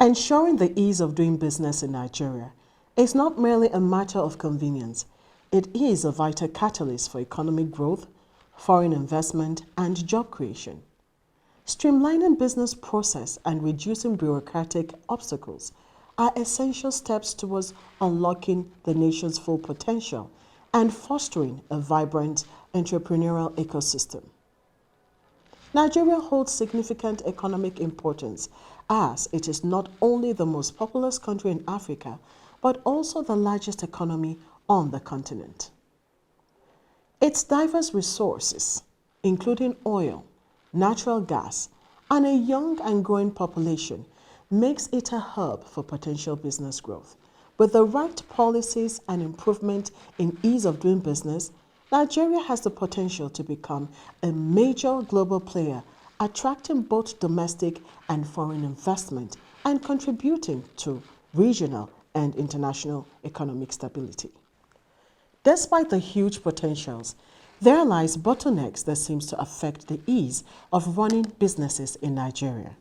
Ensuring the ease of doing business in Nigeria is not merely a matter of convenience, it is a vital catalyst for economic growth, foreign investment, and job creation. Streamlining business process and reducing bureaucratic obstacles are essential steps towards unlocking the nation's full potential and fostering a vibrant entrepreneurial ecosystem. Nigeria holds significant economic importance as it is not only the most populous country in Africa, but also the largest economy on the continent. Its diverse resources, including oil, natural gas, and a young and growing population, makes it a hub for potential business growth. With the right policies and improvement in ease of doing business, Nigeria has the potential to become a major global player, attracting both domestic and foreign investment and contributing to regional and international economic stability. Despite the huge potentials, there lies bottlenecks that seems to affect the ease of running businesses in Nigeria.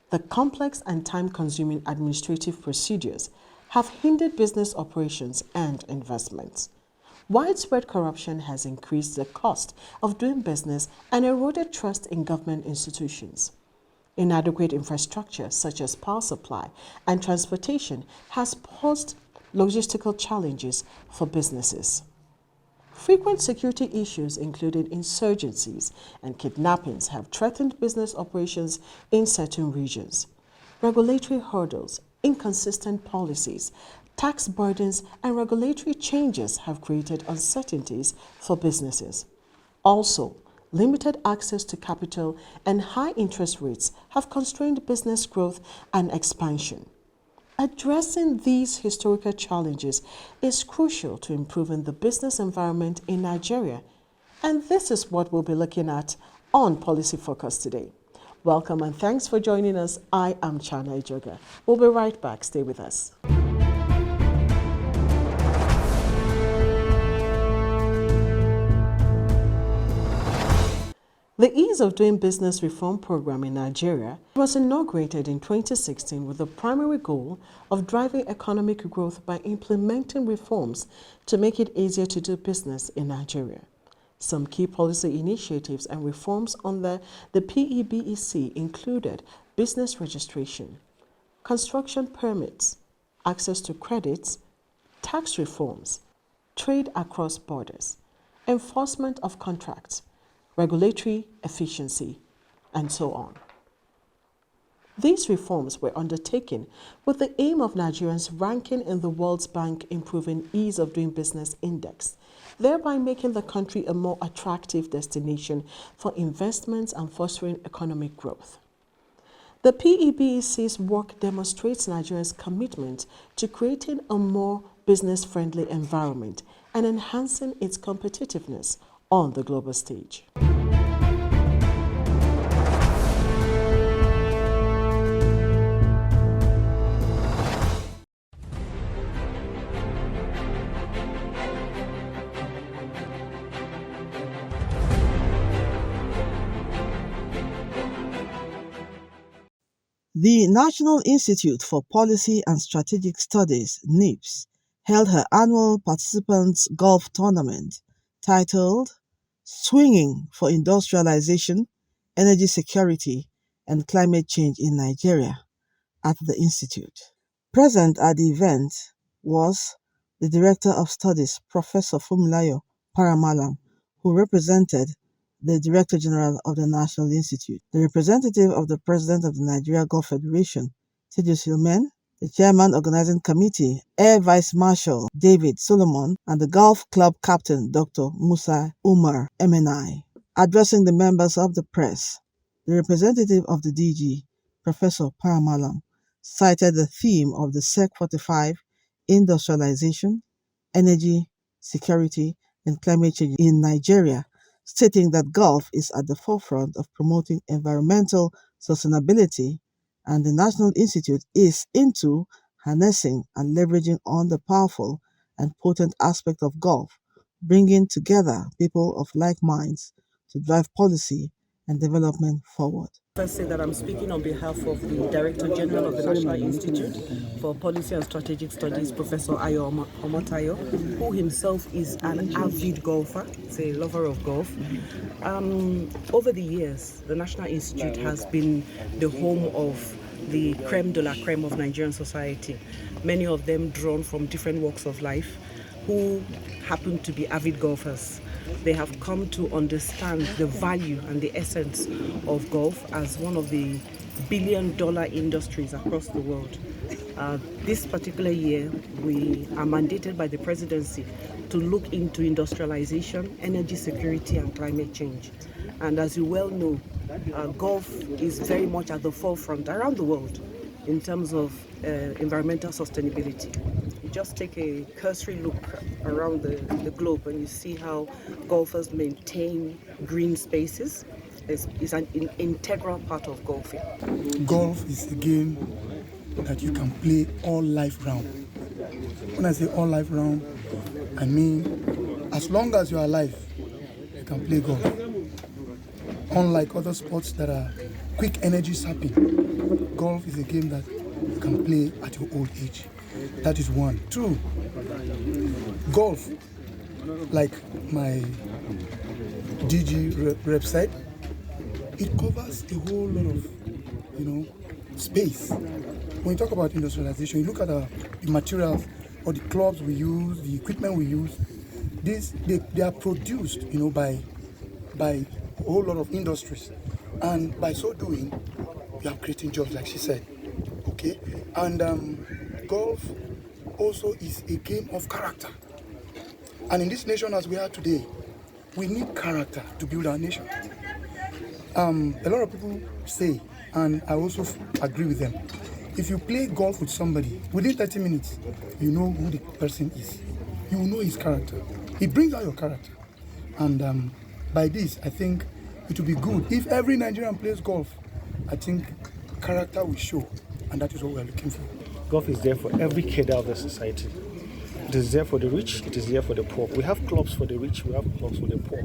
The complex and time-consuming administrative procedures have hindered business operations and investments. Widespread corruption has increased the cost of doing business and eroded trust in government institutions. Inadequate infrastructure such as power supply and transportation has posed logistical challenges for businesses. Frequent security issues, including insurgencies and kidnappings, have threatened business operations in certain regions. Regulatory hurdles, inconsistent policies, tax burdens, and regulatory changes have created uncertainties for businesses. Also, limited access to capital and high interest rates have constrained business growth and expansion. Addressing these historical challenges is crucial to improving the business environment in Nigeria, and this is what we'll be looking at on Policy Focus today. Welcome and thanks for joining us. I am Chana Ijoga. We'll be right back. Stay with us. The Ease of Doing Business Reform Program in Nigeria was inaugurated in 2016 with the primary goal of driving economic growth by implementing reforms to make it easier to do business in Nigeria. Some key policy initiatives and reforms under the PEBEC included business registration, construction permits, access to credits, tax reforms, trade across borders, enforcement of contracts, regulatory efficiency, and so on. These reforms were undertaken with the aim of Nigerians ranking in the World Bank Improving Ease of Doing Business Index, thereby making the country a more attractive destination for investments and fostering economic growth. The PEBEC's work demonstrates Nigeria's commitment to creating a more business-friendly environment and enhancing its competitiveness on the global stage. The National Institute for Policy and Strategic Studies, NIPSS, held her annual participants' golf tournament titled Swinging for Industrialization, Energy Security, and Climate Change in Nigeria at the Institute. Present at the event was the Director of Studies, Professor Fumilayo Paramalam, who represented the Director General of the National Institute, the representative of the President of the Nigeria Golf Federation, Teju Silmen, the Chairman Organizing Committee, Air Vice Marshal David Solomon, and the Golf Club Captain Dr. Musa Umar Emenai. Addressing the members of the press, the representative of the DG, Professor Paramalam, cited the theme of the SEC 45, industrialization, energy, security, and climate change in Nigeria, stating that golf is at the forefront of promoting environmental sustainability, and the National Institute is into harnessing and leveraging on the powerful and potent aspect of golf, bringing together people of like minds to drive policy and development forward. First, say that I'm speaking on behalf of the Director General of the National Institute for Policy and Strategic Studies, Professor Ayo Omotayo, who himself is an avid golfer, he's a lover of golf. Over the years, the National Institute has been the home of the creme de la creme of Nigerian society, many of them drawn from different walks of life, who happen to be avid golfers. They have come to understand the value and the essence of golf as one of the billion-dollar industries across the world. This particular year, we are mandated by the presidency to look into industrialization, energy security, and climate change. And as you well know, golf is very much at the forefront around the world in terms of environmental sustainability. You just take a cursory look around the globe and you see how golfers maintain green spaces. It's an integral part of golfing. Golf is a game that you can play all life round. When I say all life round, I mean as long as you are alive, you can play golf. Unlike other sports that are quick energy sapping, golf is a game that you can play at your old age. That is one. Two, golf, like my DG rep said, it covers a whole lot of, space. When you talk about industrialization, you look at the materials or the clubs we use, the equipment we use. They are produced, by a whole lot of industries, and by so doing, we are creating jobs, like she said. Okay, and golf also is a game of character. And in this nation as we are today, we need character to build our nation. A lot of people say, and I also agree with them, if you play golf with somebody, within 30 minutes, you know who the person is. You know his character. It brings out your character. And by this, I think it will be good. If every Nigerian plays golf, I think character will show. And that is what we are looking for. Golf is there for every cadre of the society. It is there for the rich, it is there for the poor. We have clubs for the rich, we have clubs for the poor.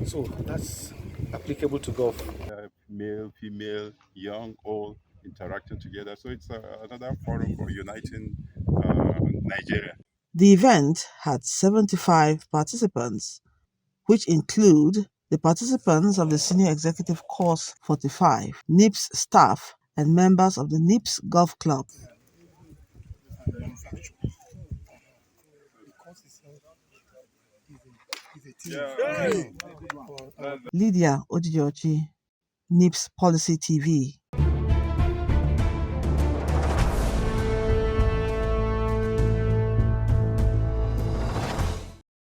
So that's applicable to golf. Male, female, young, old, interacting together. So it's another forum for uniting Nigeria. The event had 75 participants, which include the participants of the Senior Executive Course 45, NIPSS staff, and members of the NIPSS Golf Club. Lydia Odijochi, NIPSS Policy TV.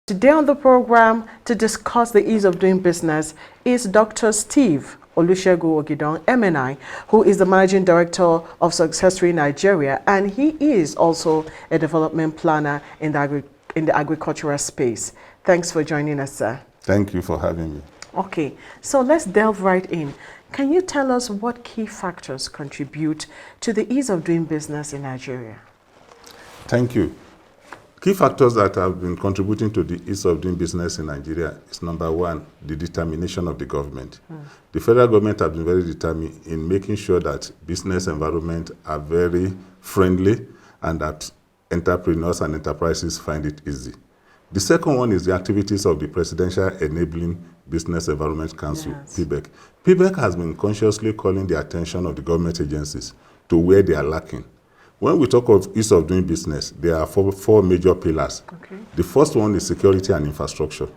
Today on the program to discuss the ease of doing business is Dr. Steve Olusegun Ogidon, MNI, who is the Managing Director of Successory Nigeria, and he is also a development planner in the agricultural space. Thanks for joining us, sir. Thank you for having me. Okay, so let's delve right in. Can you tell us what key factors contribute to the ease of doing business in Nigeria? Thank you. Key factors that have been contributing to the ease of doing business in Nigeria is number one, the determination of the government. The federal government has been very determined in making sure that business environment are very friendly and that entrepreneurs and enterprises find it easy. The second one is the activities of the Presidential Enabling Business Environment Council, PBEC. PBEC has been consciously calling the attention of the government agencies to where they are lacking. When we talk of ease of doing business, there are four major pillars. Okay. The first one is security and infrastructure.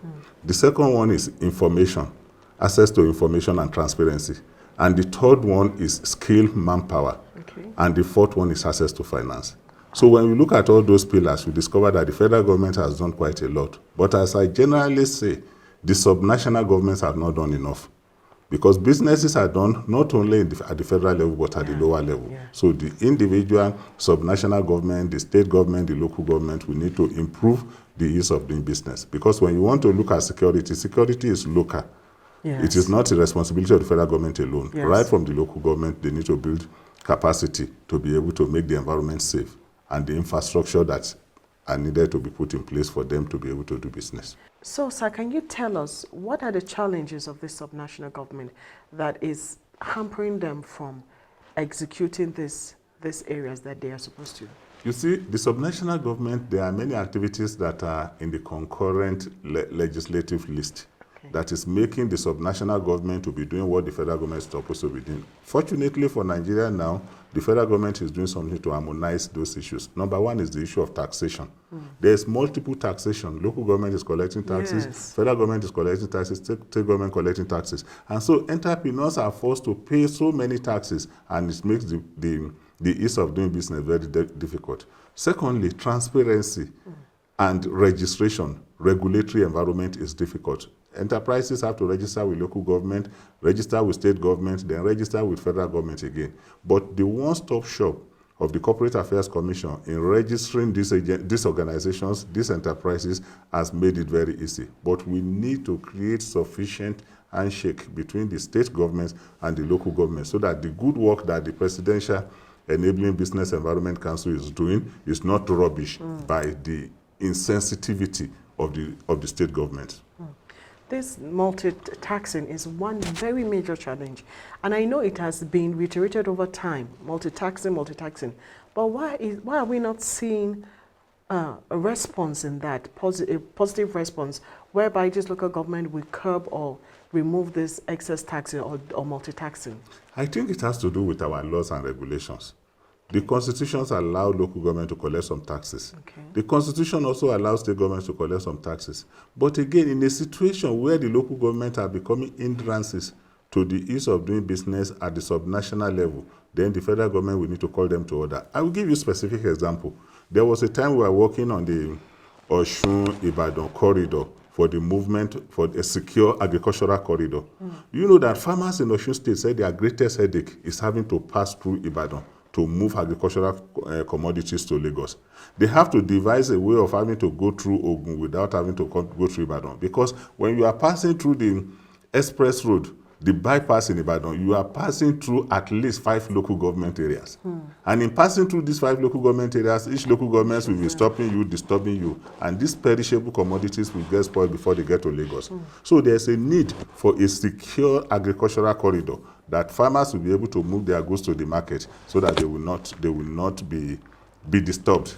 The second one is information, access to information and transparency. And the third one is skilled manpower. Okay. And the fourth one is access to finance. So when we look at all those pillars, we discover that the federal government has done quite a lot. But as I generally say, the subnational governments have not done enough. Because businesses are done not only at the federal level, but at the lower level. Yeah. So the individual, subnational government, the state government, the local government, we need to improve the ease of doing business. Because when you want to look at security, security is local. Yes. It is not the responsibility of the federal government alone. Yes. Right from the local government, they need to build capacity to be able to make the environment safe and the infrastructure that are needed to be put in place for them to be able to do business. So, sir, can you tell us what are the challenges of this subnational government that is hampering them from executing these areas that they are supposed to? You see, the subnational government, there are many activities that are in the concurrent legislative list that is making the subnational government to be doing what the federal government is supposed to be doing. Fortunately for Nigeria now, the federal government is doing something to harmonize those issues. Number one is the issue of taxation. There's multiple taxation. Local government is collecting taxes, Yes. federal government is collecting taxes, state government collecting taxes. And so entrepreneurs are forced to pay so many taxes, and it makes the ease of doing business very difficult. Secondly, transparency and registration, regulatory environment is difficult. Enterprises have to register with local government, register with state government, then register with federal government again. But the one-stop shop of the Corporate Affairs Commission in registering these organizations, these enterprises, has made it very easy. But we need to create sufficient handshake between the state governments and the local governments so that the good work that the Presidential Enabling Business Environment Council is doing is not rubbish by the insensitivity of the state government. This multi-taxing is one very major challenge. And I know it has been reiterated over time, multi-taxing. But why are we not seeing a response in that, a positive response, whereby this local government will curb or remove this excess taxing or multi-taxing? I think it has to do with our laws and regulations. The constitutions allow local government to collect some taxes. Okay. The constitution also allows state governments to collect some taxes. But again, in a situation where the local government are becoming hindrances to the ease of doing business at the subnational level, then the federal government will need to call them to order. I will give you a specific example. There was a time we were working on the Osun-Ibadan corridor for the movement for a secure agricultural corridor. You know that farmers in Osun State said their greatest headache is having to pass through Ibadan to move agricultural commodities to Lagos. They have to devise a way of having to go through Ogun without having to go through Ibadan. Because when you are passing through the express road, the bypass in Ibadan, you are passing through at least 5 local government areas. And in passing through these 5 local government areas, each local government will be stopping you, disturbing you. And these perishable commodities will get spoiled before they get to Lagos. So there's a need for a secure agricultural corridor that farmers will be able to move their goods to the market so that they will not be disturbed.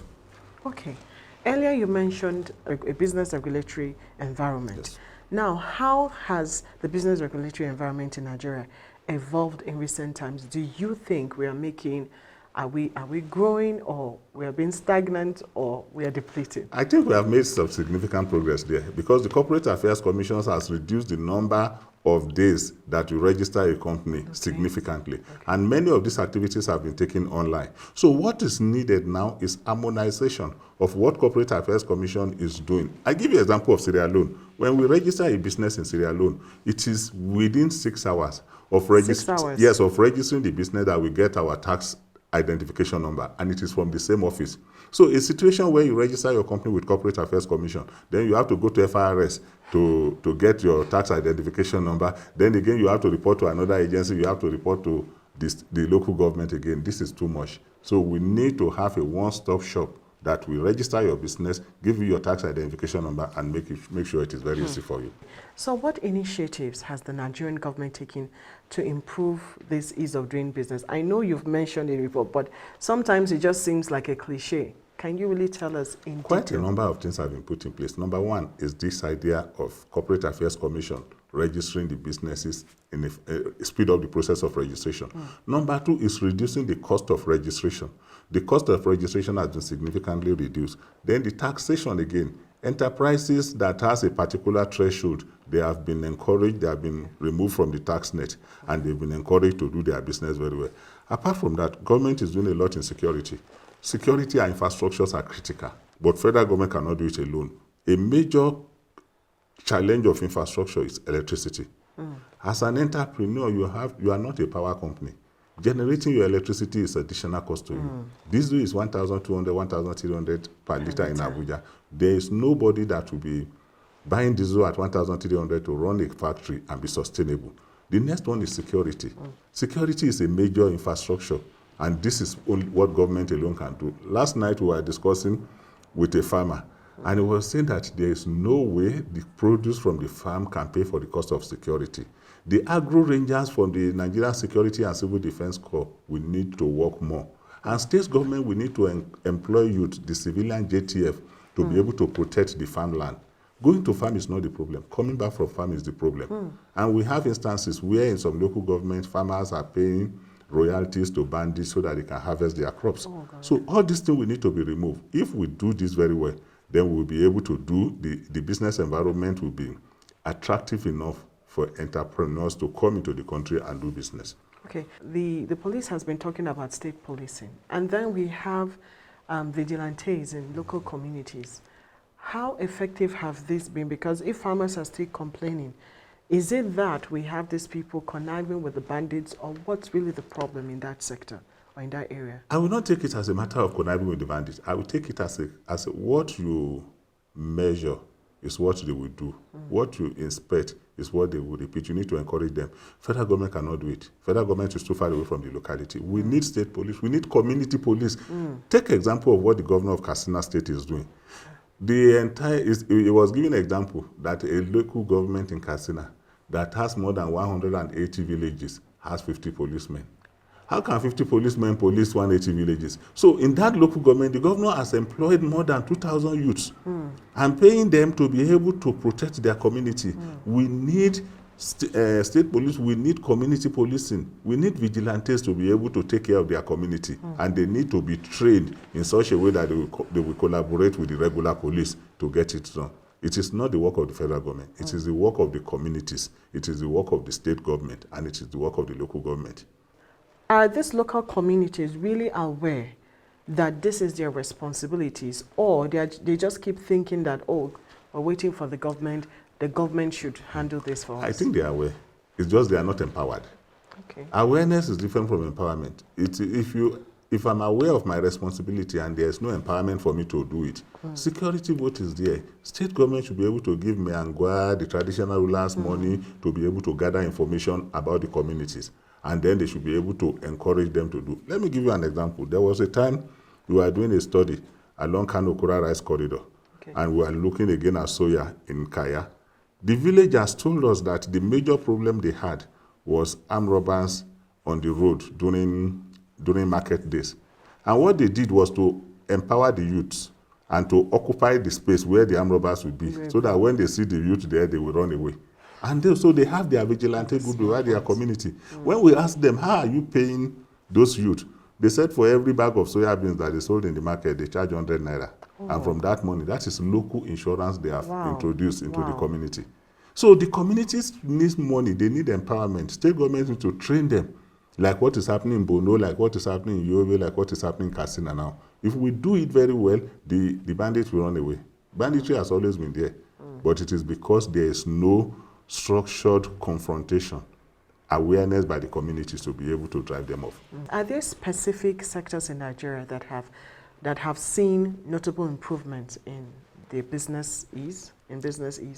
Okay. Earlier you mentioned a business regulatory environment. Yes. Now, how has the business regulatory environment in Nigeria evolved in recent times? Do you think we are making, are we growing, or we are being stagnant, or we are depleted? I think we have made some significant progress there because the Corporate Affairs Commission has reduced the number of days that you register a company significantly. And many of these activities have been taken online. So what is needed now is harmonization of what Corporate Affairs Commission is doing. I give you an example of Sierra Leone. When we register a business in Sierra Leone, it is within 6 hours of registering. Yes, of registering the business that we get our tax identification number, and it is from the same office. So a situation where you register your company with Corporate Affairs Commission, then you have to go to FIRS to get your tax identification number. Then again, you have to report to another agency. You have to report to the local government again. This is too much. So we need to have a one-stop shop that will register your business, give you your tax identification number, and make sure it is very easy for you. So what initiatives has the Nigerian government taken to improve this ease of doing business? I know you've mentioned it before, but sometimes it just seems like a cliche. Can you really tell us in Quite detail? a number of things have been put in place. Number one is this idea of Corporate Affairs Commission registering the businesses in speed up the process of registration. Number two is reducing the cost of registration. The cost of registration has been significantly reduced. Then the taxation again. Enterprises that has a particular threshold, they have been encouraged, they have been removed from the tax net, and they've been encouraged to do their business very well. Apart from that, government is doing a lot in security. Security and infrastructures are critical, but federal government cannot do it alone. A major challenge of infrastructure is electricity. As an entrepreneur, you are not a power company. Generating your electricity is additional cost to you. Diesel is 1,200, 1,300 per liter in Abuja. There is nobody that will be buying diesel at 1,300 to run a factory and be sustainable. The next one is security. Security is a major infrastructure, and this is only what government alone can do. Last night we were discussing with a farmer, And he was saying that there is no way the produce from the farm can pay for the cost of security. The agro rangers from the Nigerian Security and Civil Defense Corps will need to work more. And state government will need to employ youth, the civilian JTF, to be able to protect the farmland. Going to farm is not the problem. Coming back from farm is the problem. And we have instances where in some local government, farmers are paying royalties to bandits so that they can harvest their crops. So all these things will need to be removed. If we do this very well, then we'll be able to do, the business environment will be attractive enough for entrepreneurs to come into the country and do business. Okay, the police has been talking about state policing, and then we have vigilantes in local communities. How effective have these been? Because if farmers are still complaining, is it that we have these people conniving with the bandits, or what's really the problem in that sector or in that area? I will not take it as a matter of conniving with the bandits. I will take it as what you measure is what they will do. What you inspect is what they will repeat. You need to encourage them. Federal government cannot do it. Federal government is too far away from the locality. We need state police. We need community police. Take example of what the governor of Katsina State is doing. It was giving an example that a local government in Katsina that has more than 180 villages has 50 policemen. How can 50 policemen police 180 villages? So in that local government, the governor has employed more than 2,000 youths and paying them to be able to protect their community. We need state police, we need community policing, we need vigilantes to be able to take care of their community, and they need to be trained in such a way that they will collaborate with the regular police to get it done. It is not the work of the federal government. It is the work of the communities. It is the work of the state government, and it is the work of the local government. Are these local communities really aware that this is their responsibilities, or they just keep thinking that, oh, we're waiting for the government should handle this for us? I think they are aware. It's just they are not empowered. Okay. Awareness is different from empowerment. If I'm aware of my responsibility and there's no empowerment for me to do it, security vote is there. State government should be able to give Meangwa, the traditional rulers, money to be able to gather information about the communities. And then they should be able to encourage them to do. Let me give you an example. There was a time we were doing a study along Kano-Kura Rice Corridor, and we were looking again at soya in Kaya. The villagers told us that the major problem they had was armed robbers on the road during market days. And what they did was to empower the youths and to occupy the space where the armed robbers would be, so that when they see the youth there, they will run away. And so they have their vigilante group throughout their community. When we asked them, how are you paying those youth? They said for every bag of soya beans that they sold in the market, they charge 100 naira. And from that money, that is local insurance they have introduced into the community. So the communities need money, they need empowerment. State government need to train them, like what is happening in Bono, like what is happening in Yobe, like what is happening in Katsina now. If we do it very well, the bandits will run away. Banditry has always been there, but it is because there is no structured confrontation, awareness by the communities to be able to drive them off. Are there specific sectors in Nigeria that have seen notable improvements in their business ease?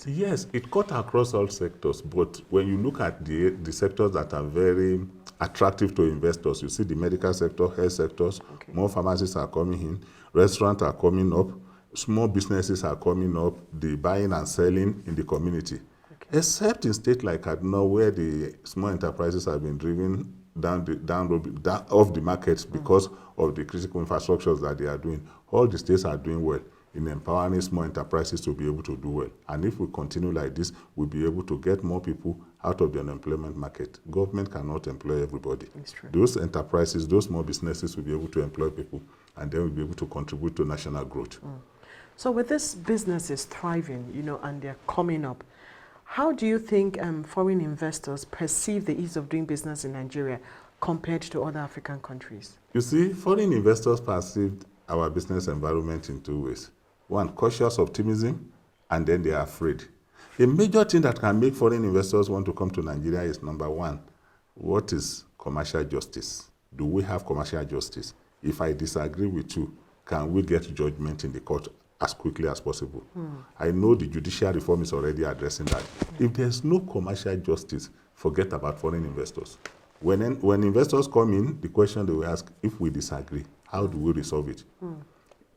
Yes, it cut across all sectors, but when you look at the sectors that are very attractive to investors, you see the medical sector, health sectors, more pharmacies are coming in, restaurants are coming up, small businesses are coming up, the buying and selling in the community. Except in states like Kaduna, where the small enterprises have been driven down off the markets because of the critical infrastructures that they are doing. All the states are doing well in empowering small enterprises to be able to do well. And if we continue like this, we'll be able to get more people out of the unemployment market. Government cannot employ everybody. Those enterprises, those small businesses will be able to employ people, and then we'll be able to contribute to national growth. So with these businesses thriving, and they're coming up, how do you think foreign investors perceive the ease of doing business in Nigeria compared to other African countries? You see, foreign investors perceived our business environment in two ways. One, cautious optimism, and then they are afraid. A major thing that can make foreign investors want to come to Nigeria is, number one, what is commercial justice? Do we have commercial justice? If I disagree with you, can we get judgment in the court as quickly as possible? I know the judicial reform is already addressing that. If there's no commercial justice, forget about foreign investors. When investors come in, the question they will ask, if we disagree, how do we resolve it?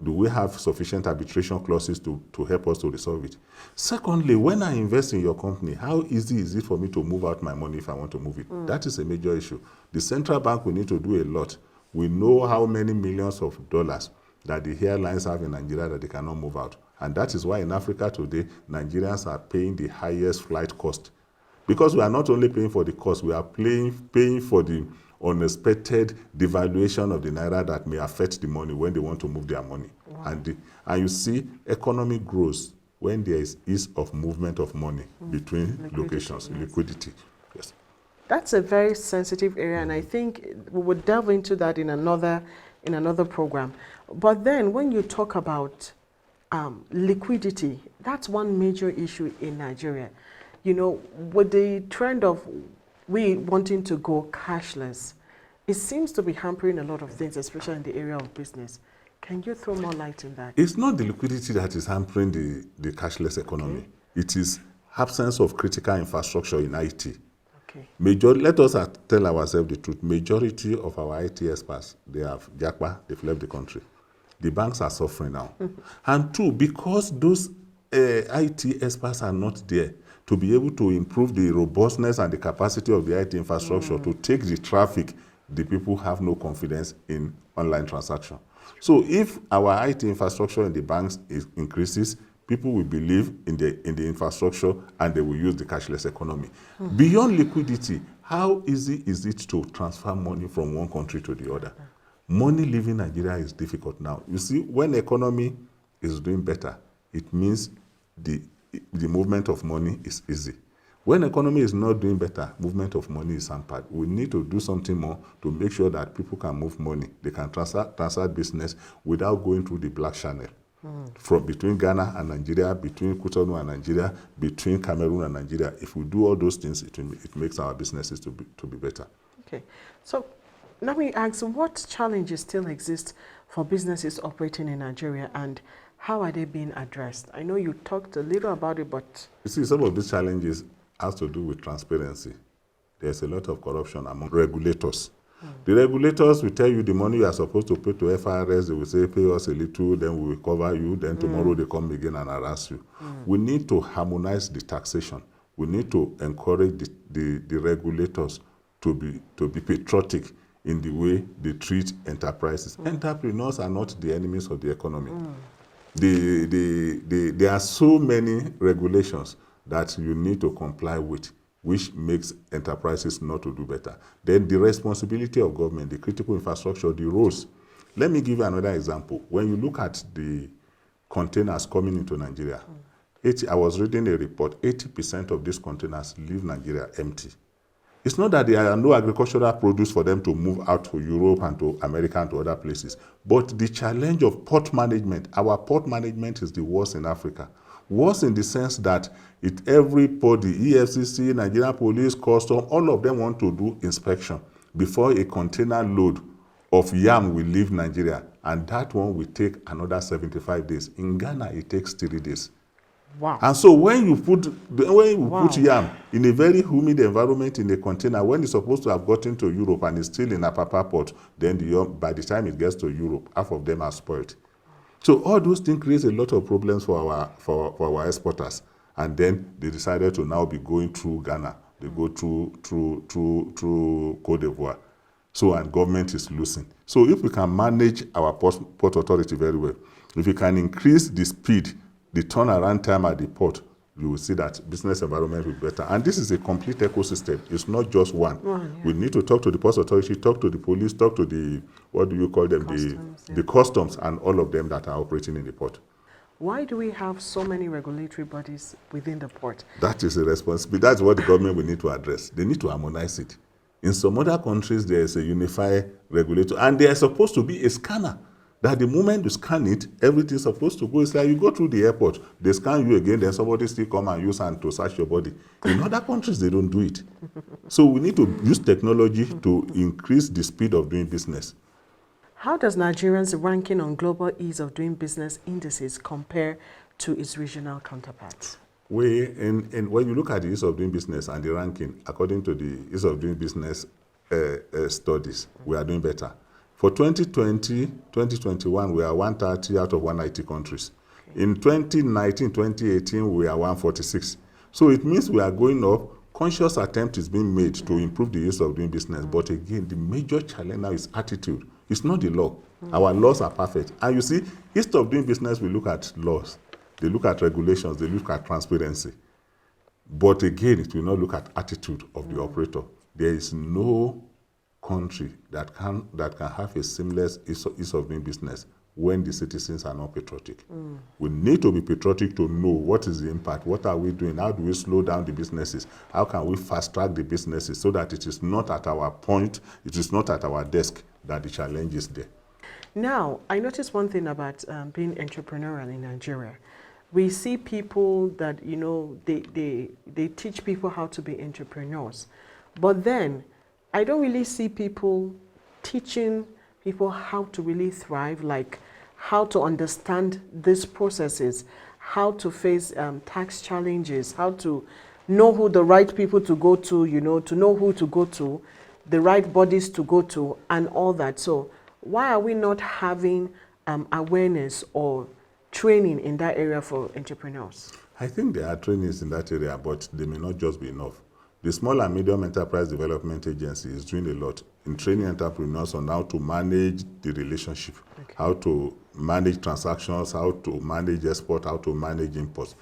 Do we have sufficient arbitration clauses to help us to resolve it? Secondly, when I invest in your company, how easy is it for me to move out my money if I want to move it? That is a major issue. The central bank will need to do a lot. We know how many millions of dollars that the airlines have in Nigeria that they cannot move out. And that is why in Africa today, Nigerians are paying the highest flight cost. Because we are not only paying for the cost, we are paying for the unexpected devaluation of the naira that may affect the money when they want to move their money. Wow. And you see, economy grows when there is ease of movement of money between locations, yes. Liquidity. Yes. That's a very sensitive area, and I think we would delve into that in another program. But then when you talk about liquidity, that's one major issue in Nigeria. You know, with the trend of we wanting to go cashless, it seems to be hampering a lot of things, especially in the area of business. Can you throw more light in that? It's not the liquidity that is hampering the cashless economy. Okay. It is absence of critical infrastructure in IT. Okay. Let us tell ourselves the truth. Majority of our IT experts, they have they've left the country. The banks are suffering now. And two, because those IT experts are not there to be able to improve the robustness and the capacity of the IT infrastructure to take the traffic, the people have no confidence in online transaction. So if our IT infrastructure in the banks increases, people will believe in the infrastructure and they will use the cashless economy. Beyond liquidity, how easy is it to transfer money from one country to the other? Money leaving Nigeria is difficult now. You see, when the economy is doing better, it means the movement of money is easy. When the economy is not doing better, movement of money is hampered. We need to do something more to make sure that people can move money. They can transact business without going through the black channel. From between Ghana and Nigeria, between Cotonou and Nigeria, between Cameroon and Nigeria. If we do all those things, it makes our businesses to be better. Okay. So let me ask, what challenges still exist for businesses operating in Nigeria, and how are they being addressed? I know you talked a little about it, but... You see, some of these challenges has to do with transparency. There's a lot of corruption among regulators. The regulators will tell you the money you are supposed to pay to FRS, they will say, pay us a little, then we will cover you, then tomorrow they come again and harass you. We need to harmonize the taxation. We need to encourage the regulators to be patriotic in the way they treat enterprises. Entrepreneurs are not the enemies of the economy. There are so many regulations that you need to comply with, which makes enterprises not to do better. Then the responsibility of government, the critical infrastructure, the roads. Let me give you another example. When you look at the containers coming into Nigeria, I was reading a report, 80% of these containers leave Nigeria empty. It's not that there are no agricultural produce for them to move out to Europe and to America and to other places, but the challenge of port management, our port management is the worst in Africa. Worse in the sense that everybody, EFCC, Nigerian Police, Custom, all of them want to do inspection before a container load of yam will leave Nigeria, and that one will take another 75 days. In Ghana, it takes 3 days. Wow. And so when you put yam in a very humid environment in a container, when it's supposed to have gotten to Europe and it's still in a Apapa port, then by the time it gets to Europe, half of them are spoiled. So all those things create a lot of problems for our exporters. And then they decided to now be going through Ghana. They go through Cote d'Ivoire. So, and government is losing. So if we can manage our port authority very well, if we can increase the speed, the turnaround time at the port, you will see that business environment will be better. And this is a complete ecosystem. It's not just one. Yeah. We need to talk to the port authority, talk to the police, talk to the, what do you call them, the customs, and all of them that are operating in the port. Why do we have so many regulatory bodies within the port? That is a responsibility. That's what the government will need to address. They need to harmonize it. In some other countries, there is a unified regulator, and there is supposed to be a scanner. That the moment you scan it, everything's supposed to go. It's like you go through the airport, they scan you again, then somebody still come and use hand to search your body. In other countries, they don't do it. So we need to use technology to increase the speed of doing business. How does Nigeria's ranking on global ease of doing business indices compare to its regional counterparts? When you look at the ease of doing business and the ranking, according to the ease of doing business studies, we are doing better. For 2020, 2021, we are 130 out of 190 countries. Okay. In 2019, 2018, we are 146. So it means we are going up. Conscious attempt is being made to improve the use of doing business. But again, the major challenge now is attitude. It's not the law. Our laws are perfect. And you see, instead of doing business, we look at laws. They look at regulations. They look at transparency. But again, it will not look at attitude of the operator. There is no country that can have a seamless ease of doing business when the citizens are not patriotic. We need to be patriotic to know what is the impact, what are we doing, how do we slow down the businesses, how can we fast track the businesses so that it is not at our point, it is not at our desk that the challenge is there. Now, I noticed one thing about being entrepreneurial in Nigeria. We see people that, you know, they teach people how to be entrepreneurs. But then, I don't really see people teaching people how to really thrive, like how to understand these processes, how to face tax challenges, how to know who the right people to go to, you know, to know who to go to, the right bodies to go to, and all that. So why are we not having awareness or training in that area for entrepreneurs? I think there are trainings in that area, but they may not just be enough. The Small and Medium Enterprise Development Agency is doing a lot in training entrepreneurs on how to manage the relationship, how to manage transactions, how to manage export, how to manage imports.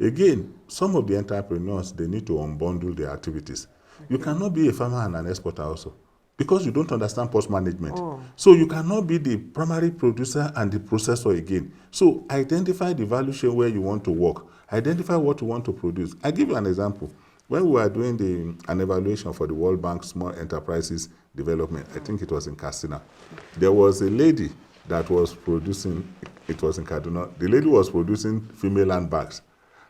Again, some of the entrepreneurs, they need to unbundle their activities. You cannot be a farmer and an exporter also, because you don't understand post management. So you cannot be the primary producer and the processor again. So identify the value chain where you want to work. Identify what you want to produce. I give you an example. When we were doing an evaluation for the World Bank Small Enterprises Development, I think it was in Katsina, there was a lady that was producing, it was in Kaduna, the lady was producing female handbags.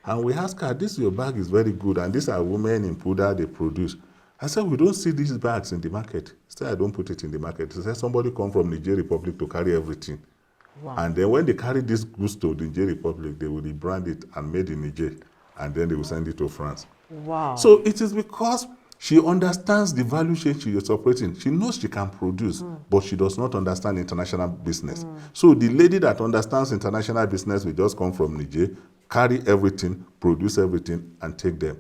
And we asked her, this your bag is very good, and these are women in Puda, they produce. I said, we don't see these bags in the market. She said, I don't put it in the market. She said, somebody come from Niger Republic to carry everything. Wow. And then when they carry this goods to the Niger Republic, they will rebrand it and made in Niger, and then they will send it to France. Wow. So it is because she understands the value chain she is operating. She knows she can produce, but she does not understand international business. So the lady that understands international business will just come from Niger, carry everything, produce everything, and take them.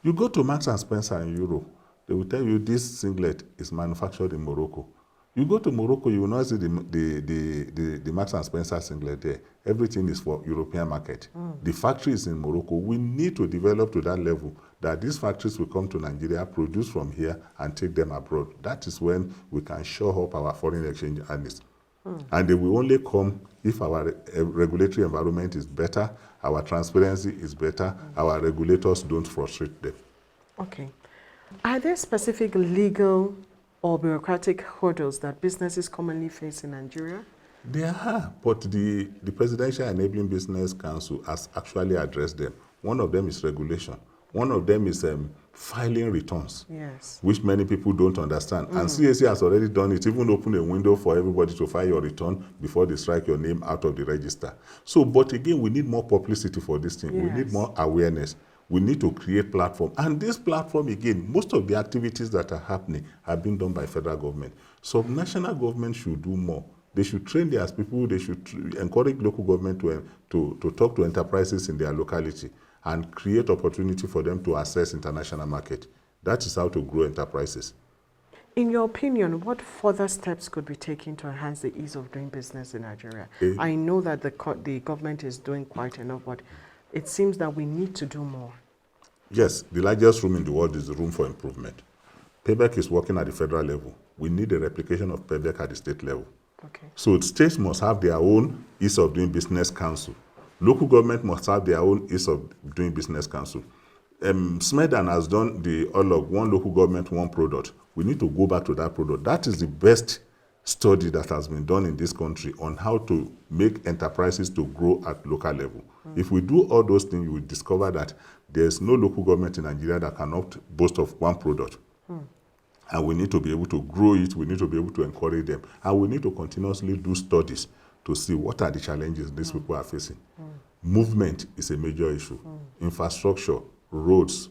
You go to Marks and Spencer in Europe, they will tell you this singlet is manufactured in Morocco. You go to Morocco, you will not see the Marks and Spencer singlet there. Everything is for European market. The factory is in Morocco. We need to develop to that level that these factories will come to Nigeria, produce from here, and take them abroad. That is when we can show up our foreign exchange earnings. And they will only come if our regulatory environment is better, our transparency is better, our regulators don't frustrate them. Okay. Are there specific legal or bureaucratic hurdles that businesses commonly face in Nigeria? There are, but the Presidential Enabling Business Council has actually addressed them. One of them is regulation. One of them is filing returns, yes, which many people don't understand. And CAC has already done it, even opened a window for everybody to file your return before they strike your name out of the register. So, but again, we need more publicity for this thing. Yes. We need more awareness. We need to create platform. And this platform, again, most of the activities that are happening are being done by federal government. So national government should do more. They should train their people. They should encourage local government to talk to enterprises in their locality and create opportunity for them to access international market. That is how to grow enterprises. In your opinion, what further steps could be taken to enhance the ease of doing business in Nigeria? I know that the government is doing quite enough, but it seems that we need to do more. Yes, the largest room in the world is the room for improvement. Payback is working at the federal level. We need a replication of Payback at the state level. Okay. So states must have their own ease of doing business council. Local government must have their own ease of doing business council. Smedan has done the OLOG, one local government, one product. We need to go back to that product. That is the best study that has been done in this country on how to make enterprises to grow at local level. If we do all those things, you will discover that there's no local government in Nigeria that cannot boast of one product. And we need to be able to grow it, we need to be able to encourage them, and we need to continuously do studies to see what are the challenges these people are facing. Movement is a major issue. Infrastructure, roads,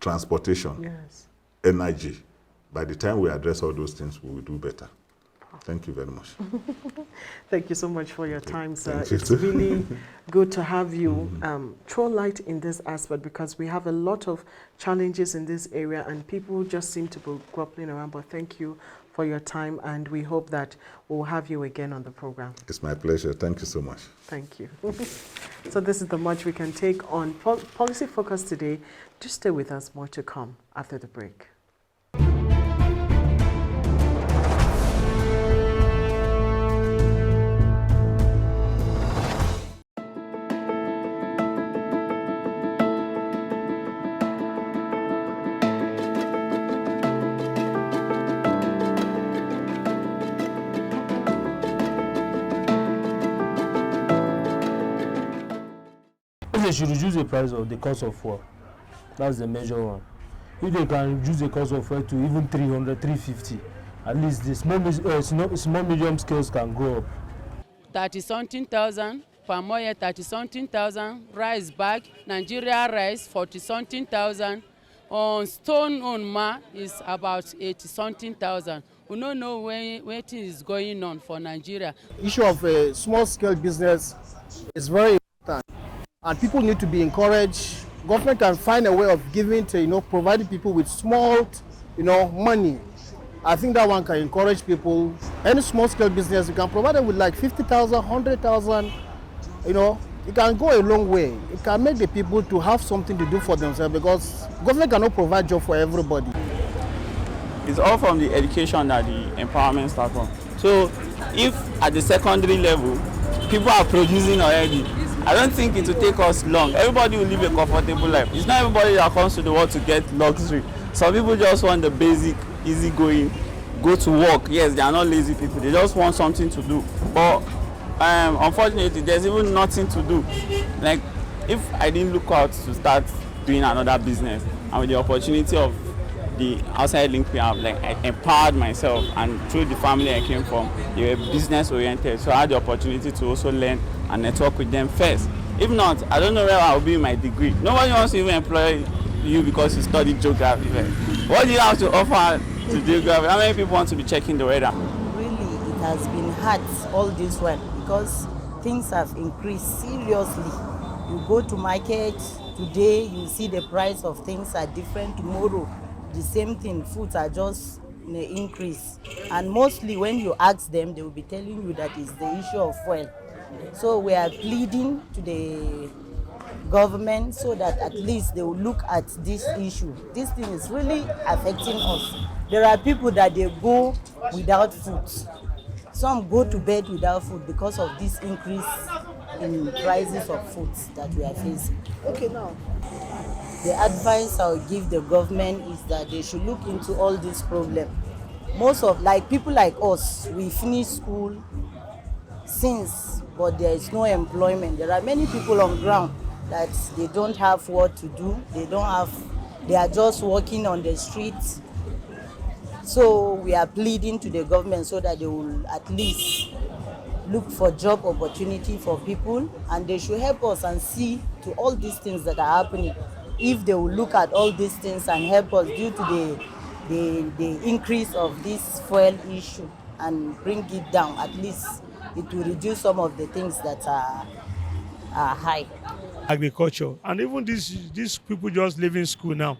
transportation, yes, energy. By the time we address all those things, we will do better. Thank you very much. Thank you so much for your time, sir. Thank you It's too. really good to have you throw light in this aspect, because we have a lot of challenges in this area and people just seem to be grappling around. But thank you for your time, and we hope that we'll have you again on the program. It's my pleasure. Thank you so much. Thank you. So this is the much we can take on Policy Focus today. Just stay with us, more to come after the break. They should reduce the price of the cost of fuel. That's the major one. If they can reduce the cost of fuel to even 300, 350, at least the small medium scales can go up. 30-something thousand, palm oil 30-something thousand, rice bag, Nigeria rice 40-something thousand, on stone on ma is about 80-something thousand. We don't know what is going on for Nigeria. Issue of a small-scale business is very important, and people need to be encouraged. Government can find a way of giving to, providing people with small, money. I think that one can encourage people. Any small-scale business, you can provide them with like 50,000, 100,000. It can go a long way. It can make the people to have something to do for themselves, because government cannot provide job for everybody. It's all from the education that the empowerment starts from. So if at the secondary level, people are producing already, I don't think it will take us long. Everybody will live a comfortable life. It's not everybody that comes to the world to get luxury. Some people just want the basic, easy going, go to work. Yes, they are not lazy people. They just want something to do. But unfortunately, there's even nothing to do. Like, if I didn't look out to start doing another business, and with the opportunity of the outside link we have, like, I empowered myself, and through the family I came from, they were business oriented, so I had the opportunity to also learn and network with them first. If not, I don't know where I'll be in my degree. Nobody wants to even employ you because you studied geography. What do you have to offer to geography? How many people want to be checking the weather? Really, it has been hard all this while, because things have increased seriously. You go to market today, you see the price of things are different. Tomorrow, the same thing, foods are just in an increase. And mostly when you ask them, they will be telling you that it's the issue of fuel. So we are pleading to the government so that at least they will look at this issue. This thing is really affecting us. There are people that they go without food. Some go to bed without food because of this increase in prices of foods that we are facing. Okay, now. The advice I will give the government is that they should look into all these problems. Most of, like people like us, we finish school since, but there is no employment. There are many people on ground that they don't have what to do. They are just walking on the streets. So we are pleading to the government so that they will at least look for job opportunity for people, and they should help us and see to all these things that are happening. If they will look at all these things and help us due to the increase of this fuel issue and bring it down, at least it will reduce some of the things that are high. Agriculture, and even these people just leaving school now.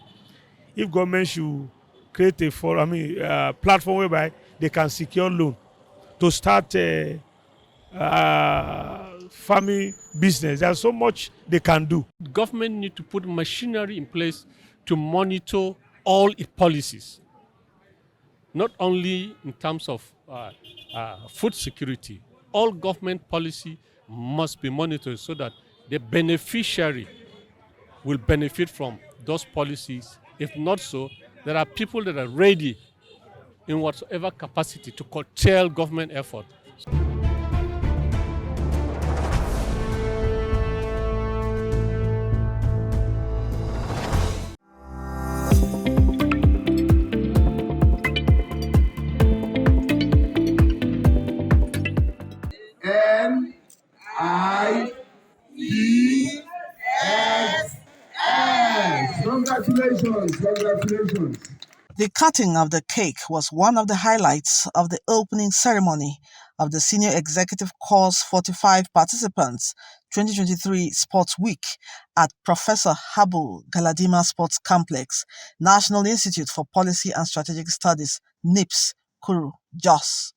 If government should create a platform whereby they can secure loan to start farming business. There's so much they can do. Government need to put machinery in place to monitor all its policies, not only in terms of food security. All government policy must be monitored so that the beneficiary will benefit from those policies. If not so, there are people that are ready in whatever capacity to curtail government effort. NIPSS. Congratulations. The cutting of the cake was one of the highlights of the opening ceremony of the Senior Executive Course 45 Participants 2023 Sports Week at Professor Habu Galadima Sports Complex, National Institute for Policy and Strategic Studies, NIPSS, Kuru, Jos.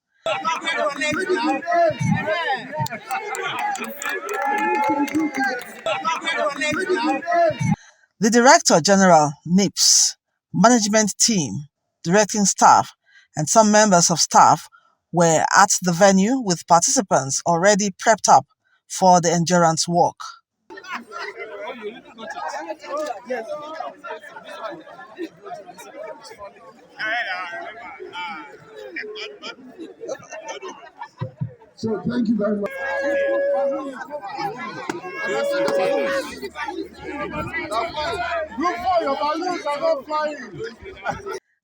The Director General, NIPSS, management team, directing staff, and some members of staff were at the venue with participants already prepped up for the endurance walk. So thank you very much.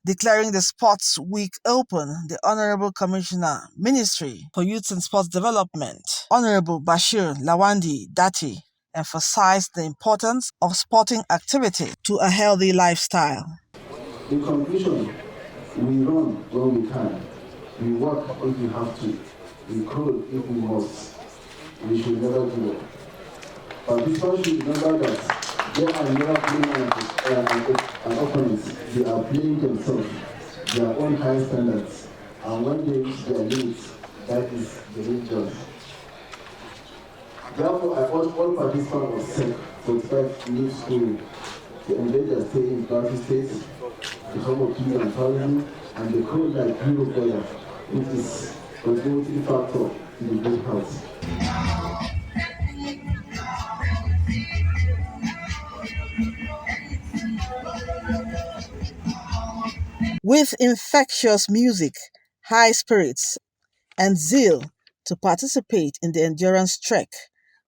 Declaring the Sports Week open, the Honorable Commissioner, Ministry for Youth and Sports Development, Honorable Bashir Lawandi Dati, emphasized the importance of sporting activity to a healthy lifestyle. In conclusion, we run when we can, we work if we have to, we crawl if we must. We should never give up. Participants should remember that they are never playing an opponent. They are playing themselves, their own high standards. And when they reach their limits, that is the real judge. Therefore, I urge all participants of SEC 45 new school to engage their stay in Plateau State, the home of peace and tourism, and the cold like Europe weather, which is a contributing factor to the good health. With infectious music, high spirits, and zeal to participate in the endurance trek,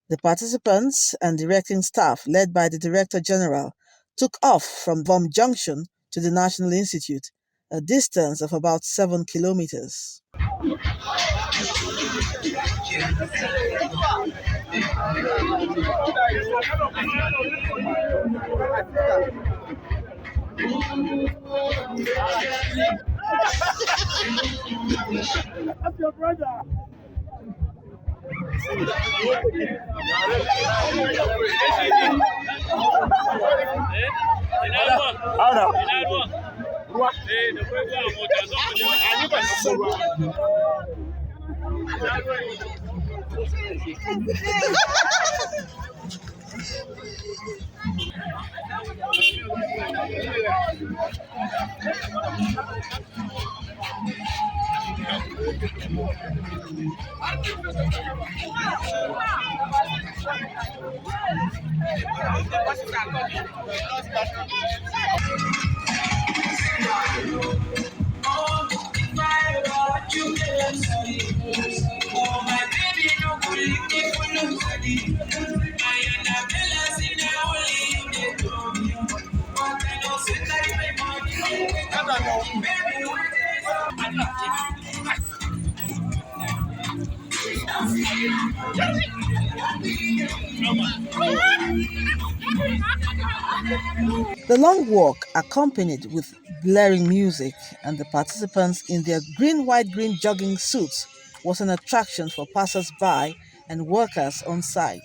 the participants and directing staff, led by the Director General, took off from Vom Junction to the National Institute, a distance of about 7 kilometers. That's your brother. The long walk, accompanied with blaring music and the participants in their green-white-green jogging suits, was an attraction for passers-by and workers on site.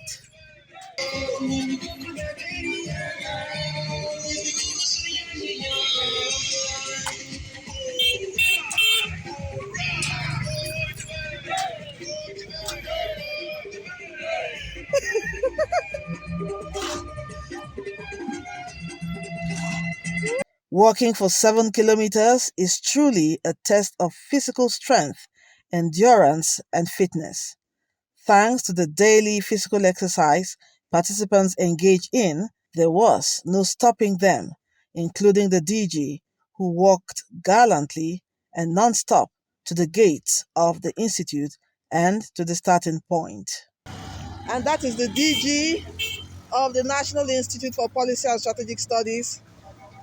Walking for 7 kilometers is truly a test of physical strength, endurance, and fitness. Thanks to the daily physical exercise participants engage in, there was no stopping them, including the DG, who walked gallantly and non-stop to the gates of the Institute and to the starting point. And that is the DG of the National Institute for Policy and Strategic Studies,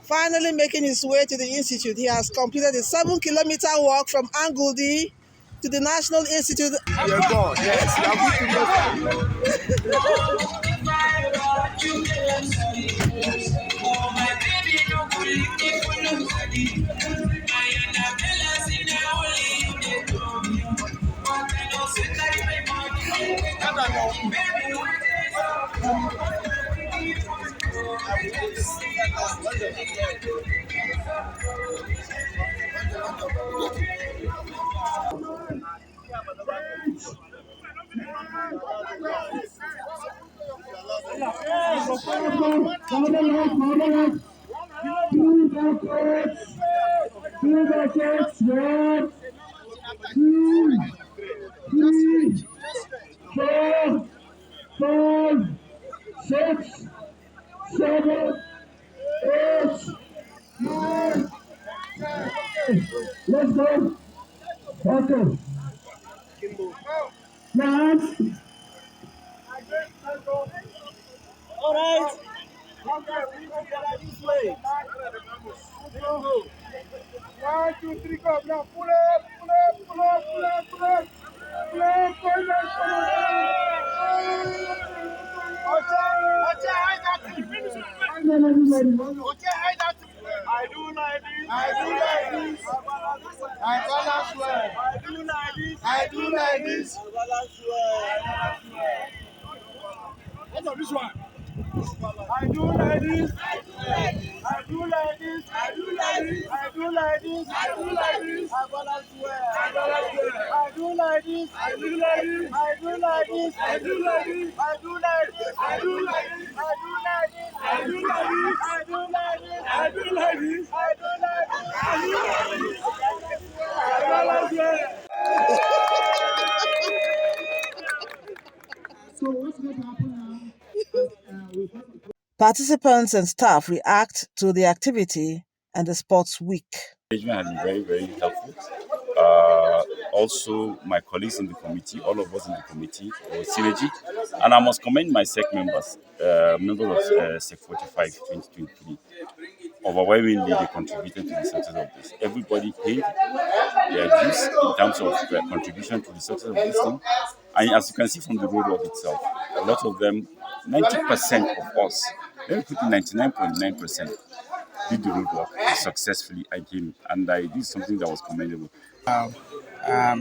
finally making his way to the Institute. He has completed a 7-kilometer walk from Anguldi to the National Institute. You're gone, yes. Let's go. Okay. Next. All right. This way. Go. 1, 2, 3, go. Now pull up, pull up, pull up, pull up, pull up. Pull up, pull up, pull up. I do like this. I do like this. I balance well. I do like this. I do like this. I balance well. What's on this one? I do like this. I do like this. I do like this. I do like this. I do like this. I balance well. I balance well. I do like this. I do like this. I do like this. I do like this. I do like this. I do like this. I do like this. I do like this. I do like this. I do like this. I do like this. I do like this. I balance well. So what's going to happen now? Participants and staff react to the activity and the sports week. Engagement has been very, very helpful. Also, my colleagues in the committee, all of us in the committee, synergy. And I must commend my SEC members, members of SEC 45 2023. Overwhelmingly, they contributed to the success of this. Everybody paid their dues in terms of their contribution to the success of this thing. And as you can see from the roadwork itself, a lot of them, 90% of us, let me put 99.9%, did the roadwork successfully again. And this is something that was commendable.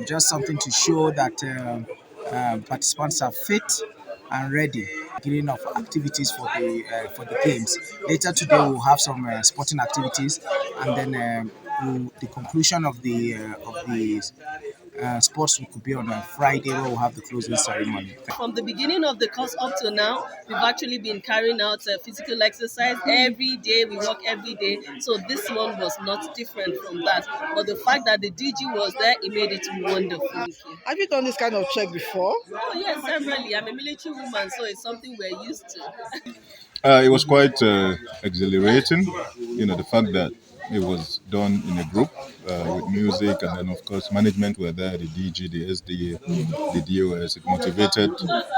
Just something to show that participants are fit and ready. Beginning of activities for the games. Later today we'll have some sporting activities, and then the conclusion of the sports could be on a Friday where we'll have the closing ceremony. From the beginning of the course up to now, we've actually been carrying out physical exercise every day. We work every day, so this one was not different from that. But the fact that the DG was there, it made it wonderful. Have you done this kind of check before? Oh yes, severally. I'm a military woman, so it's something we're used to. It was quite exhilarating, the fact that it was done in a group with music, and then of course management were there, the DG, the SDA, the DOS. It motivated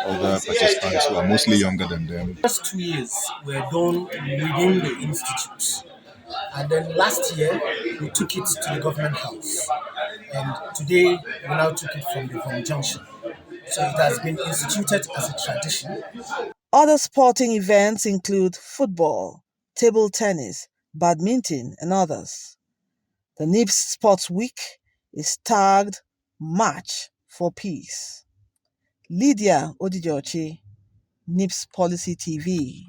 other participants who are mostly younger than them. The first 2 years were done within the institute, and then last year we took it to the government house, and today we now took it from the junction. So it has been instituted as a tradition. Other sporting events include football, table tennis, badminton, and others. The NIPSS Sports Week is tagged March for Peace. Lydia Odijochi, NIPSS Policy TV.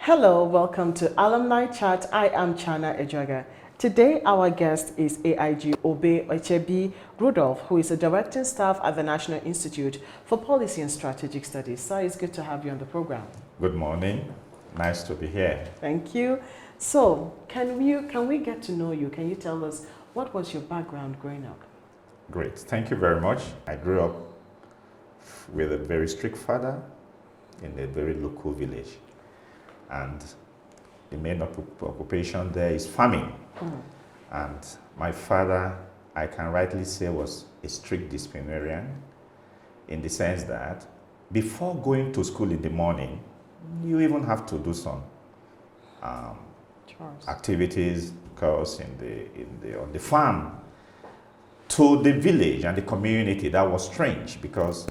Hello, welcome to Alumni Chat. I am Chana Ejoga. Today, our guest is AIG Obe Ochebi Rudolph, who is a directing staff at the National Institute for Policy and Strategic Studies. Sir, it's good to have you on the program. Good morning. Nice to be here. Thank you. So, can we get to know you? Can you tell us what was your background growing up? Great. Thank you very much. I grew up with a very strict father in a very local village. And the main occupation there is farming. And my father I can rightly say was a strict disciplinarian, in the sense that before going to school in the morning, you even have to do some activities, course on the farm. To the village and the community, that was strange because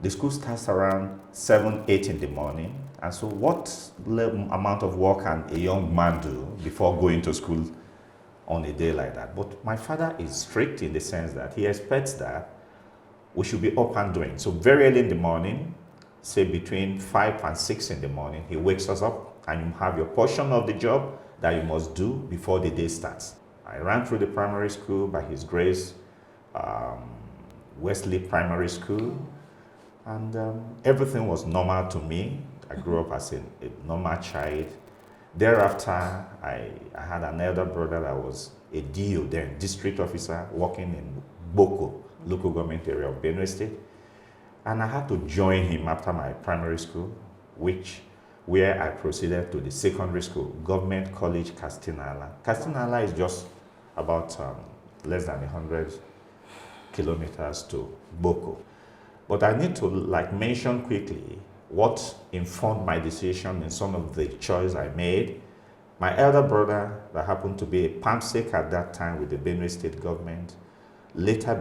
the school starts around 7, 8 in the morning. And so what amount of work can a young man do before going to school on a day like that? But my father is strict in the sense that he expects that we should be up and doing. So very early in the morning, say between 5 and 6 in the morning, he wakes us up and you have your portion of the job that you must do before the day starts. I ran through the primary school, by his grace, Wesley Primary School, and everything was normal to me. I grew up as a normal child. Thereafter, I had an elder brother that was a DO, then district officer, working in Boko, local government area of Benue State. And I had to join him after my primary school, where I proceeded to the secondary school, Government College Castinala. Castinala is just about less than 100 kilometers to Boko. But I need to mention quickly what informed my decision in some of the choices I made. My elder brother, that happened to be a PAMSEC at that time with the Benue State government, later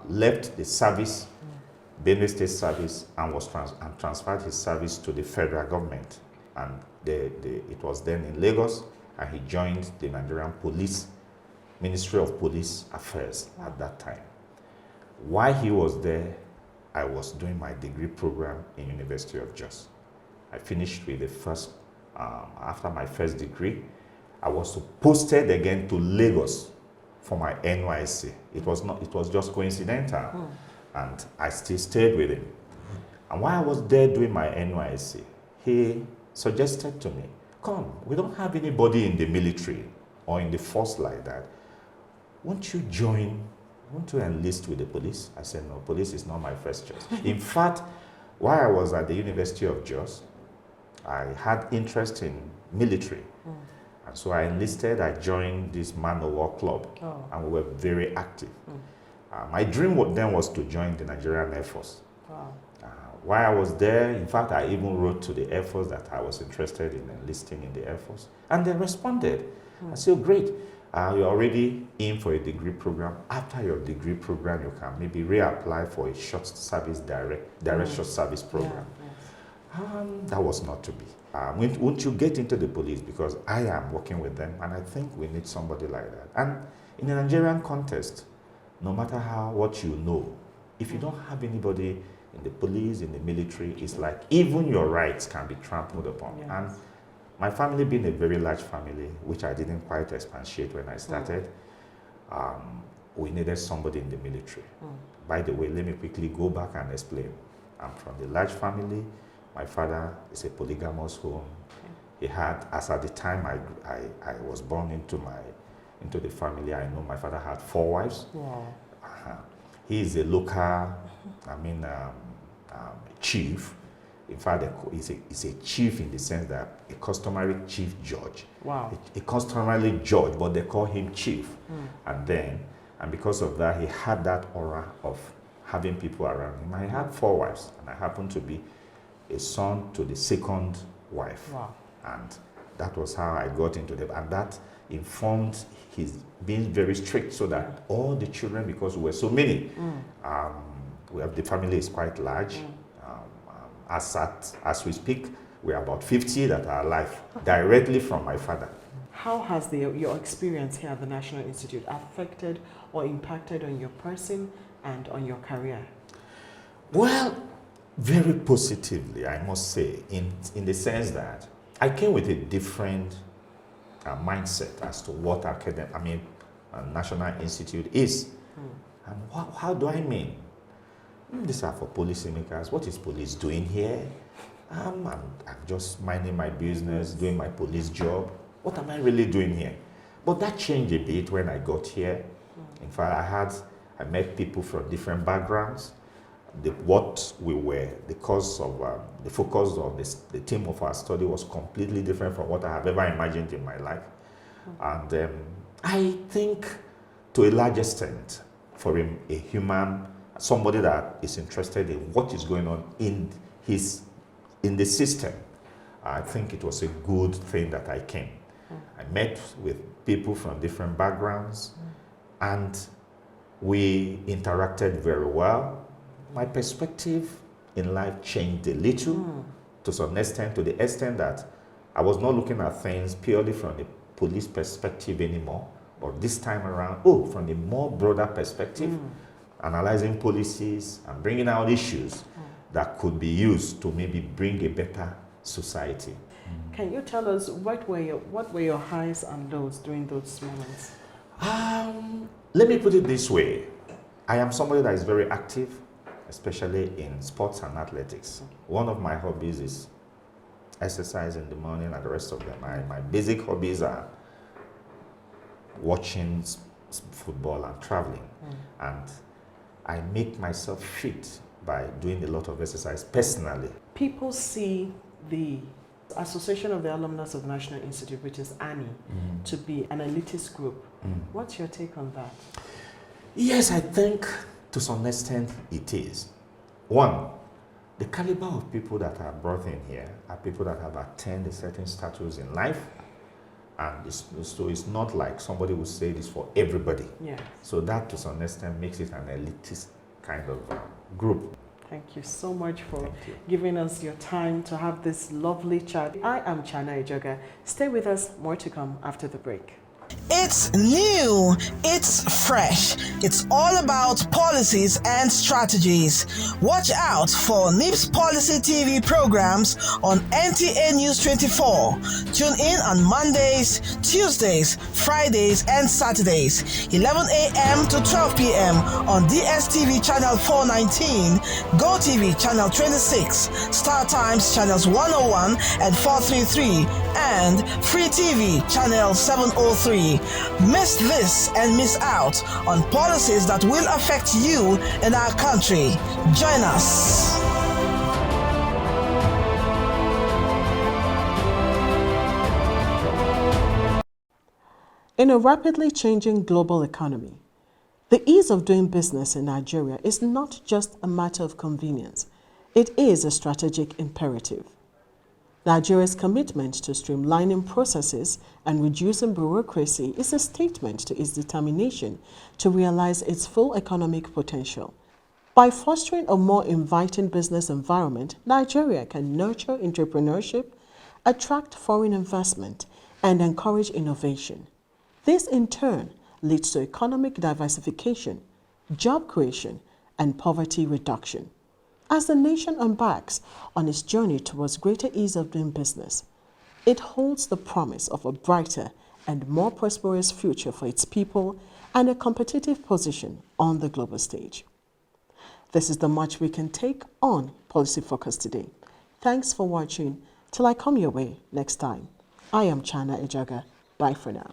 left the service, Benue State service, and was transferred his service to the federal government. And it was then in Lagos, and he joined the Nigerian Police, Ministry of Police Affairs at that time. While he was there, I was doing my degree program in University of Jos. I finished with the first, after my first degree, I was posted again to Lagos for my NYSC. It was just coincidental, and I still stayed with him. And while I was there doing my NYSC, he suggested to me, come, we don't have anybody in the military or in the force like that. Won't you enlist with the police? I said, no, police is not my first choice. In fact, while I was at the University of Jos, I had interest in military. And so I enlisted, I joined this man of war club, and we were very active. My dream then was to join the Nigerian Air Force. While I was there, in fact, I even wrote to the Air Force that I was interested in enlisting in the Air Force. And they responded. I said, oh, great. You're already in for a degree program. After your degree program, you can maybe reapply for a short service, direct short service program. That was not to be. Won't you get into the police? Because I am working with them, and I think we need somebody like that. And in the Nigerian context, no matter what you know, if you don't have anybody in the police, in the military, it's like even your rights can be trampled upon. Yes. And my family being a very large family, which I didn't quite expatiate when I started, we needed somebody in the military. By the way, let me quickly go back and explain. I'm from the large family. My father is a polygamous home. He had, as at the time I was born into the family, I know my father had 4 wives. Wow. He is a local, chief. In fact, he's a chief in the sense that a customary chief judge. Wow. A customary judge, but they call him chief. And because of that, he had that aura of having people around him. I had 4 wives, and I happened to be a son to the second wife. Wow. And that was how I got into them. And that informed his being very strict, so that all the children, because we were so many, the family is quite large. As we speak, we are about 50 that are alive, directly from my father. How has your experience here at the National Institute affected or impacted on your person and on your career? Well, very positively, I must say, in the sense that I came with a different mindset as to what National Institute is. And how do I mean? These are for policymakers. What is police doing here? I'm just minding my business, doing my police job. What am I really doing here? But that changed a bit when I got here. In fact, I met people from different backgrounds. The focus of the theme of our study was completely different from what I have ever imagined in my life. And I think to a large extent, for him, a human, somebody that is interested in what is going on in the system, I think it was a good thing that I came. I met with people from different backgrounds, and we interacted very well. My perspective in life changed a little, to some extent, to the extent that I was not looking at things purely from the police perspective anymore, but this time around, from a more broader perspective, analyzing policies and bringing out issues that could be used to maybe bring a better society. Can you tell us what were your highs and lows during those moments? Let me put it this way. I am somebody that is very active, especially in sports and athletics. One of my hobbies is exercise in the morning and the rest of them. My basic hobbies are watching football and traveling. And I make myself fit by doing a lot of exercise personally. People see the Association of the Alumnus of National Institute, which is ANI, to be an elitist group. What's your take on that? Yes, I think to some extent it is. One, the caliber of people that are brought in here are people that have attained a certain status in life, and so it's not like somebody would say this for everybody. Yeah. So that to some extent makes it an elitist kind of group. Thank you so much for giving us your time to have this lovely chat. I am Chana Ijoga. Stay with us, more to come after the break. It's new, it's fresh, it's all about policies and strategies. Watch out for NIPSS Policy TV programs on NTA News 24. Tune in on Mondays, Tuesdays, Fridays and Saturdays, 11 a.m. to 12 p.m. on DSTV Channel 419, GoTV Channel 26, Star Times Channels 101 and 433, and Free TV Channel 703. Miss this and miss out on policies that will affect you and our country. Join us. In a rapidly changing global economy, the ease of doing business in Nigeria is not just a matter of convenience. It is a strategic imperative. Nigeria's commitment to streamlining processes and reducing bureaucracy is a statement to its determination to realize its full economic potential. By fostering a more inviting business environment, Nigeria can nurture entrepreneurship, attract foreign investment, and encourage innovation. This, in turn, leads to economic diversification, job creation, and poverty reduction. As the nation embarks on its journey towards greater ease of doing business, it holds the promise of a brighter and more prosperous future for its people and a competitive position on the global stage. This is the much we can take on Policy Focus today. Thanks for watching. Till I come your way next time, I am Chana Ijoga. Bye for now.